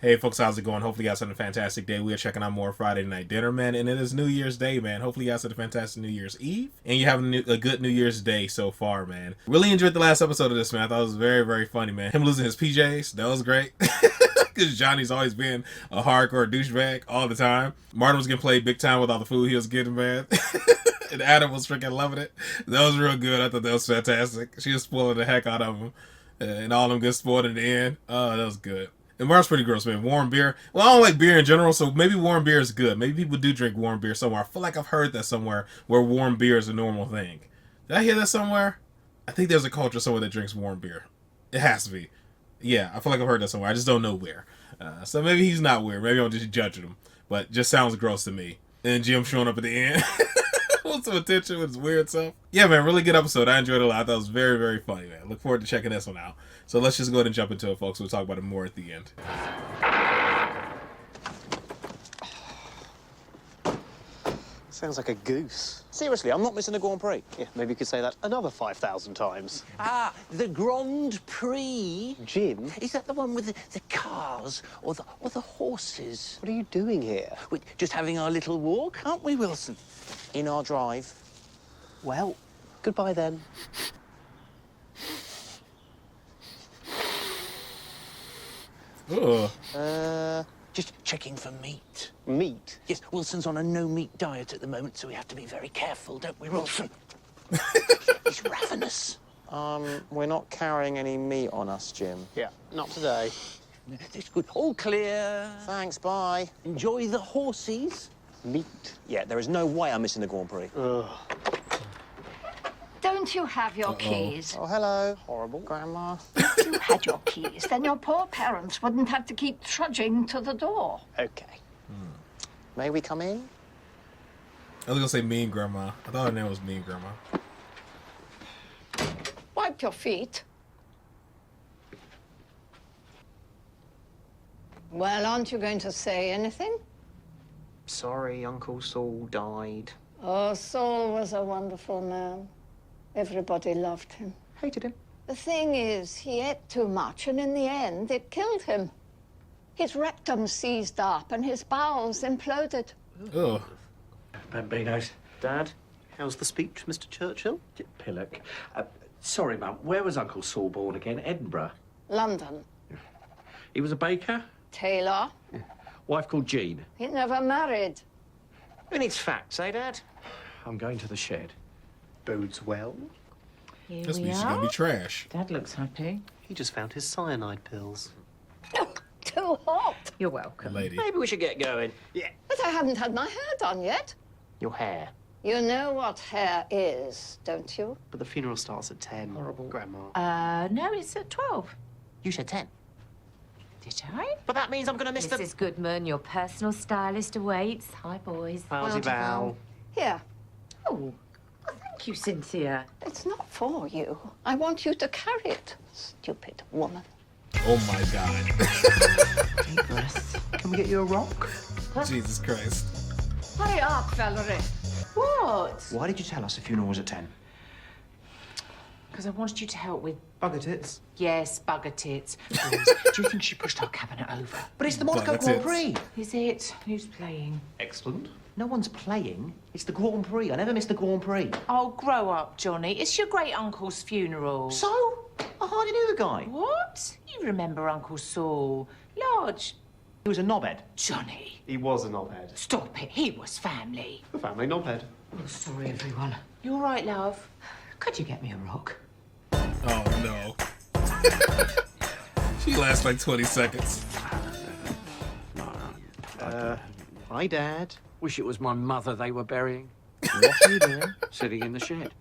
Hey folks, how's it going? Hopefully you guys had a fantastic day. We are checking out more Friday Night Dinner, man, and it is New Year's Day, man. Hopefully you guys had a fantastic New Year's Eve, and you have a good New Year's Day so far, man. Really enjoyed the last episode of this, man. I thought it was very, very funny, man. Him losing his PJs, that was great. Because Johnny's always been a hardcore douchebag all the time. Martin was getting played big time with all the food he was getting, man. And Adam was freaking loving it. That was real good. I thought that was fantastic. She was spoiling the heck out of him. And all of them get spoiled in the end. Oh, that was good. And Mark's pretty gross, man. Warm beer. Well, I don't like beer in general, so maybe warm beer is good. Maybe people do drink warm beer somewhere. I feel like I've heard that somewhere where warm beer is a normal thing. Did I hear that somewhere? I think there's a culture somewhere that drinks warm beer. It has to be. Yeah, I feel like I've heard that somewhere. I just don't know where. So maybe he's not weird. Maybe I'm just judging him. But just sounds gross to me. And Jim showing up at the end. Want some attention with his weird stuff. Yeah, man, really good episode. I enjoyed it a lot. I thought it was very, very funny, man. Look forward to checking this one out. So let's just go ahead and jump into it, folks. We'll talk about it more at the end. Sounds like a goose. Seriously, I'm not missing the Grand Prix. Yeah, maybe you could say that another 5,000 times. Ah, the Grand Prix. Jim, Is that the one with the cars or the horses? what are you doing here? We're just having our little walk, aren't we, Wilson? In our drive. Well, goodbye then. Ugh. Just checking for meat. Meat? Yes, Wilson's on a no-meat diet at the moment, so we have to be very careful, don't we, Wilson? He's ravenous. We're not carrying any meat on us, Jim. Yeah, not today. It's good. All clear. Thanks, bye. Enjoy the horses. Meat? Yeah, there is no way I'm missing the Grand Prix. Ugh. Don't you have your keys? Oh, hello. Horrible. Grandma. If you had your keys, then your poor parents wouldn't have to keep trudging to the door. Okay. May we come in? I was going to say Mean Grandma. I thought her name was Mean Grandma. Wipe your feet. Well, aren't you going to say anything? Sorry, Uncle Saul died. Oh, Saul was a wonderful man. Everybody loved him. Hated him. The thing is, he ate too much, and in the end, it killed him. His rectum seized up, and his bowels imploded. Ugh. Bambinos. Dad, how's the speech, Mr. Churchill? Pillock. Sorry, Mum. Where was Uncle Saul born again? Edinburgh. London. He was a baker? Taylor. Wife called Jean. He never married. Who needs facts, eh, Dad? I'm going to the shed. Bodes well. Here This we means she's are. going to be trash. Dad looks happy. He just found his cyanide pills. Too hot. You're welcome. Lady. Maybe we should get going. Yeah. But I haven't had my hair done yet. Your hair. You know what hair is, don't you? But the funeral starts at 10. Horrible. Grandma. No, it's at 12. You said 10. Did I? But that means I'm going to miss the... Mrs. Goodman, your personal stylist awaits. Hi, boys. How's Val? Here. Oh, thank you, Cynthia. It's not for you. I want you to carry it, stupid woman. Oh my God. Deep breaths. Can we get you a rock? Jesus Christ. Hurry up, Valerie. What? Why did you tell us the funeral was at 10? Because I wanted you to help with... Bugger tits. Yes, bugger tits. Do you think she pushed our cabinet over? But it's the Monaco Bugger Grand tits. Prix. Is it? Who's playing? Excellent. No one's playing. It's the Grand Prix. I never miss the Grand Prix. Oh, grow up, Johnny. It's your great uncle's funeral. So? I hardly knew the guy. What? You remember Uncle Saul? Lodge. He was a knobhead. Johnny. He was a knobhead. Stop it. He was family. A family knobhead. Oh, sorry, everyone. You all right, love? Could you get me a rock? Oh no. She lasts like 20 seconds. Hi, Dad. Wish it was my mother they were burying. What are you doing? Sitting in the shed.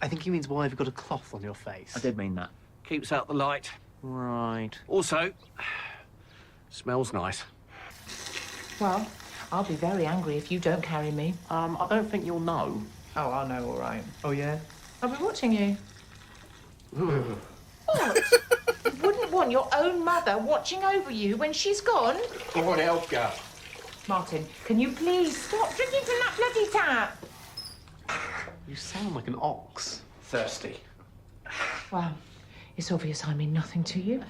I think he means why have you got a cloth on your face? I did mean that. Keeps out the light. Right. Also, smells nice. Well, I'll be very angry if you don't carry me. I don't think you'll know. Oh, I'll know, all right. Oh, yeah? I'll be watching you. What? You wouldn't want your own mother watching over you when she's gone? Come on, Elka. Martin, can you please stop drinking from that bloody tap? You sound like an ox. Thirsty. Well, it's obvious I mean nothing to you.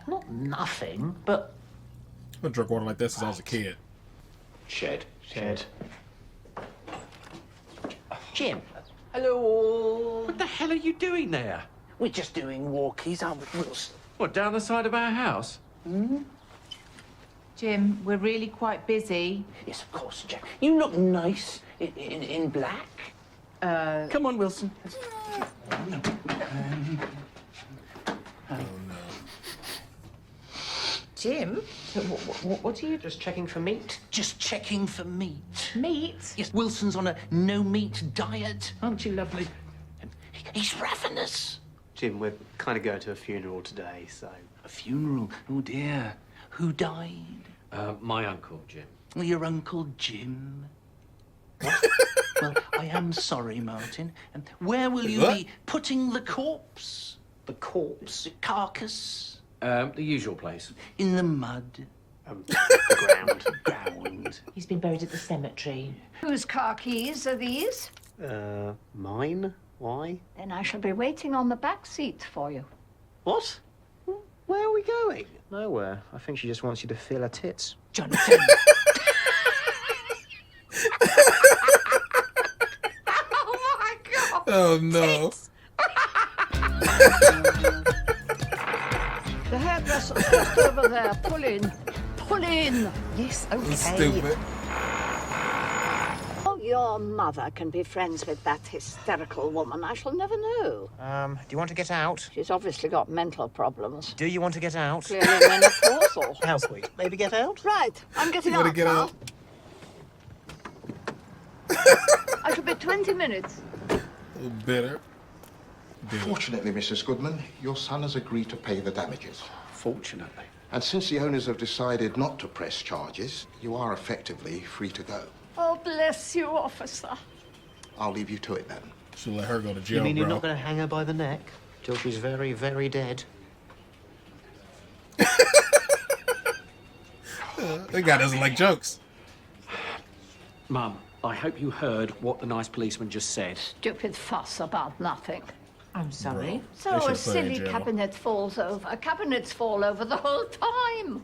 Not nothing, but I drunk water like this since I was a kid. Shed. Jim, Hello. What the hell are you doing there? we're just doing walkies, aren't we, Wilson? What, down the side of our house? Jim, we're really quite busy. Yes, of course, Jack. You look nice in black. Come on, Wilson. Jim, what are you... Just checking for meat. Just checking for meat. Meat? Yes, Wilson's on a no-meat diet. Aren't you lovely? He's ravenous. Jim, we're kind of going to a funeral today, so... A funeral? Oh, dear. Who died? My uncle, Jim. Well, your Uncle Jim. Well, I am sorry, Martin. And where will you What? be putting the corpse? The corpse. The carcass? The usual place. In the mud? The ground. Ground? He's been buried at the cemetery. Whose car keys are these? Mine? Why? Then I shall be waiting on the back seat for you. What? Where are we going? Nowhere. I think she just wants you to feel her tits. Jonathan. Oh, my God! Oh no. The hairdresser's just over there. Pull in. Pull in. Yes, That's okay. stupid. Oh, your mother can be friends with that hysterical woman. I shall never know. Do you want to get out? She's obviously got mental problems. Do you want to get out? Clearly menopausal. How sweet. Maybe get out? Right, I'm getting You wanna out get now. out? I shall be 20 minutes. A little bitter. Fortunately, Mrs. Goodman, your son has agreed to pay the damages. Fortunately. And since the owners have decided not to press charges, you are effectively free to go. Oh, bless you, officer. I'll leave you to it then. Should let her go to jail, You mean you're bro. not going to hang her by the neck till she's very, very dead? That guy doesn't like jokes. Mum, I hope you heard what the nice policeman just said. Stupid fuss about nothing. I'm sorry. They So should a put her in silly jail. cabinet falls over. Cabinets fall over the whole time.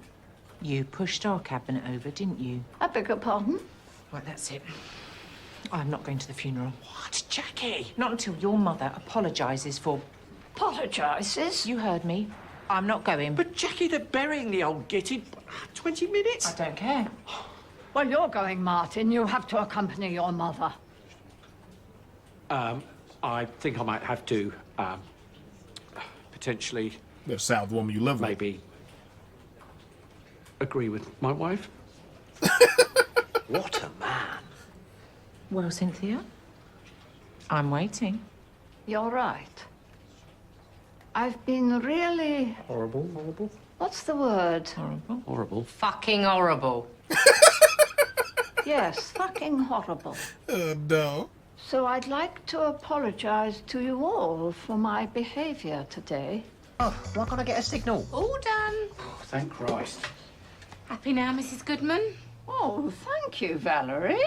You pushed our cabinet over, didn't you? I beg your pardon? Right, that's it. I'm not going to the funeral. What, Jackie? Not until your mother apologises for... Apologises. You heard me. I'm not going. But, Jackie, they're burying the old git in 20 minutes. I don't care. Well, you're going, Martin. You have to accompany your mother. I think I might have to, potentially, The South woman you live with. maybe, agree with my wife. What a man. Well, Cynthia, I'm waiting. You're right. I've been really... Horrible. What's the word? Horrible. Horrible. Fucking horrible. Yes, fucking horrible. Oh no. So I'd like to apologize to you all for my behavior today. Oh, why can't I get a signal? All done. Thank Christ. Happy now, Mrs. Goodman? Oh, thank you, Valerie.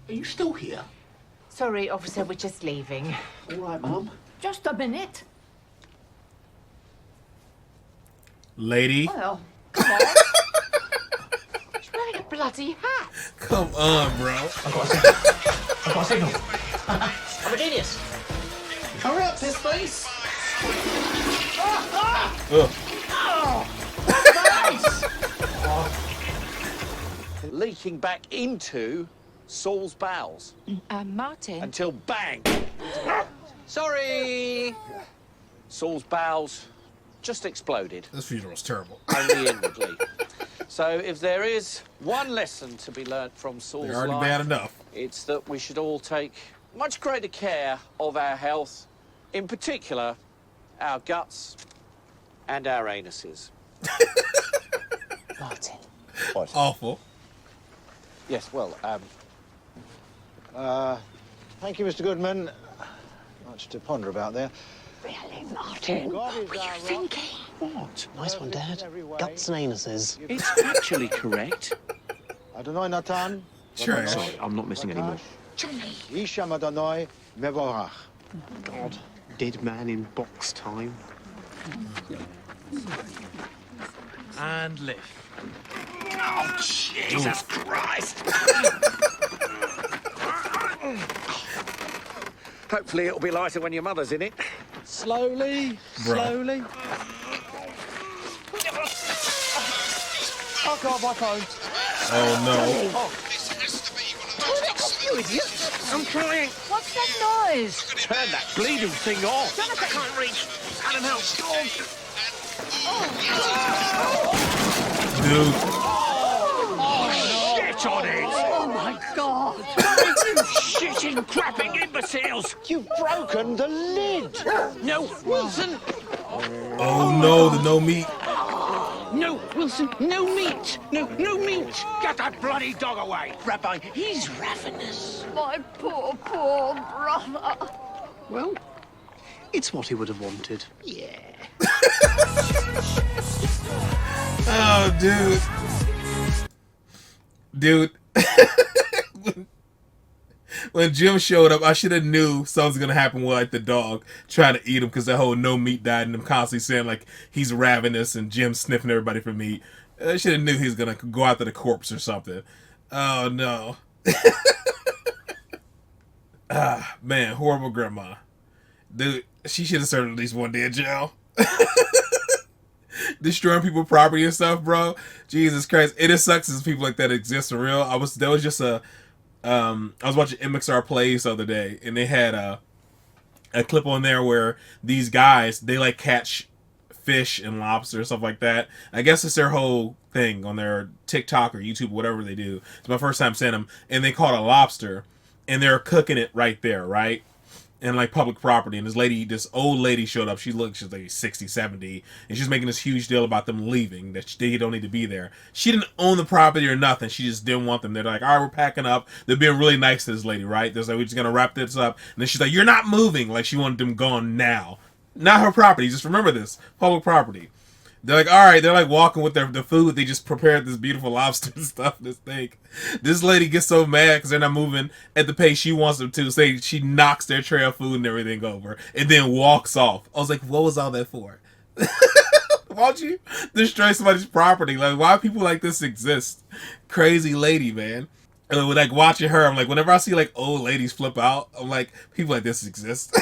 Are you still here? Sorry, officer, we're just leaving. All right, Mum. Just a minute. Lady, Well, come on. She's wearing a bloody hat. come on, bro. I've got a signal. I'm a genius. Hurry up, piss face. Ugh. Leaking back into Saul's bowels Martin. until bang. Sorry. Saul's bowels just exploded, This funeral's terrible. only inwardly. So if there is one lesson to be learnt from Saul's They're already life, bad enough. it's that we should all take much greater care of our health, in particular, our guts and our anuses. Martin. Awful. Yes, well, Thank you, Mr. Goodman. Much to ponder about there. Really, Martin? God is our rock. what? Nice one, Dad. Guts and anuses. It's actually correct. Adonai Natan. Sure. Sorry, I'm not missing any more. Isham Adonai Mevorach. God, dead man in box time. and lift. Oh, Jesus Christ! Hopefully it'll be lighter when your mother's in it. Slowly, slowly. Oh God, my phone. Oh no. You idiot! I'm trying. What's that noise? Turn that bleeding thing off. I can't reach. Adam, help. Dude. Get on it! Oh my God! You shitting, crapping imbeciles! You've broken the lid. No, Wilson! Oh no, the no meat. No, Wilson, no meat! No meat! Get that bloody dog away! Rabbi, he's ravenous. My poor, poor brother. Well, it's what he would have wanted. Yeah. Oh, dude. Dude. When Jim showed up, I should have knew something was gonna happen with like the dog trying to eat him, because that whole no meat diet and him constantly saying like he's ravenous and Jim sniffing everybody for meat. I should have knew he was gonna go after the corpse or something. Oh no. Ah man, horrible grandma. Dude, she should have served at least 1 day in jail. Destroying people's property and stuff, bro. Jesus Christ. It just sucks as people like that exist for real. I was watching MXR Plays the other day, and they had a clip on there where these guys, they like catch fish and lobster and stuff like that. I guess it's their whole thing on their TikTok or YouTube, whatever they do. It's my first time seeing them, and they caught a lobster, and they're cooking it right there, right? And like public property, and this old lady showed up. She's like 60, 70, and she's making this huge deal about them leaving, that they don't need to be there. She didn't own the property or nothing. She just didn't want them. They're like, all right, we're packing up. They're being really nice to this lady, right? They're like, we're just gonna wrap this up. And then she's like, you're not moving. Like she wanted them gone now. Not her property. Just remember this, public property. They're like, all right. They're like walking with the food. They just prepared this beautiful lobster and stuff. This steak. This lady gets so mad because they're not moving at the pace she wants them to. So she knocks their tray of food and everything over and then walks off. I was like, what was all that for? Why don't you destroy somebody's property? Like, why people like this exist? Crazy lady, man. And like watching her, I'm like, whenever I see like old ladies flip out, I'm like, people like this exist.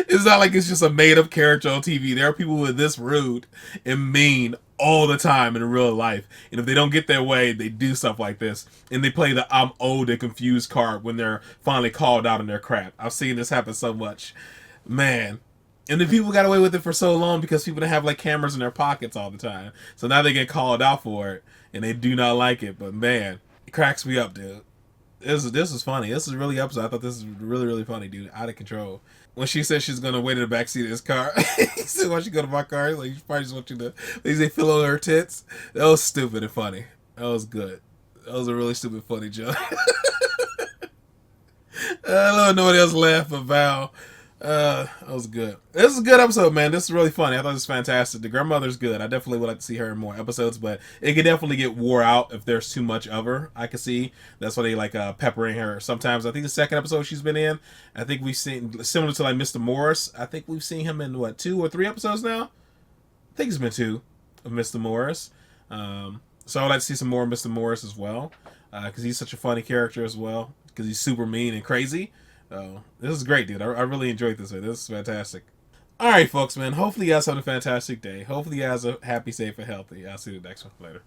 It's not like it's just a made-up character on TV. There are people who are this rude and mean all the time in real life. And if they don't get their way, they do stuff like this. And they play the I'm old and confused card when they're finally called out on their crap. I've seen this happen so much. Man. And the people got away with it for so long because people didn't have like cameras in their pockets all the time. So now they get called out for it. And they do not like it. But man, it cracks me up, dude. This is funny. This is really upset. I thought this was really, really funny, dude. Out of control. When she said she's gonna wait in the backseat of his car, he said, "Why don't you go to my car?" He's like, "You probably just want you to." They say, "Fill on her tits." That was stupid and funny. That was good. That was a really stupid, funny joke. I don't know nobody else laughed about. That was good. This is a good episode, man. This is really funny. I thought it was fantastic. The grandmother's good. I definitely would like to see her in more episodes, but it could definitely get wore out if there's too much of her. I can see that's why they like peppering her sometimes. I think the second episode she's been in, I think we've seen similar to like Mr. Morris. I think we've seen him in what, 2 or 3 episodes now. I think it's been 2 of Mr. Morris. So I'd like to see some more of Mr. Morris as well, because he's such a funny character as well. Because he's super mean and crazy. This is great, dude. I really enjoyed this. This is fantastic. Alright, folks, man. Hopefully you guys have a fantastic day. Hopefully you guys are happy, safe, and healthy. I'll see you next one. Later.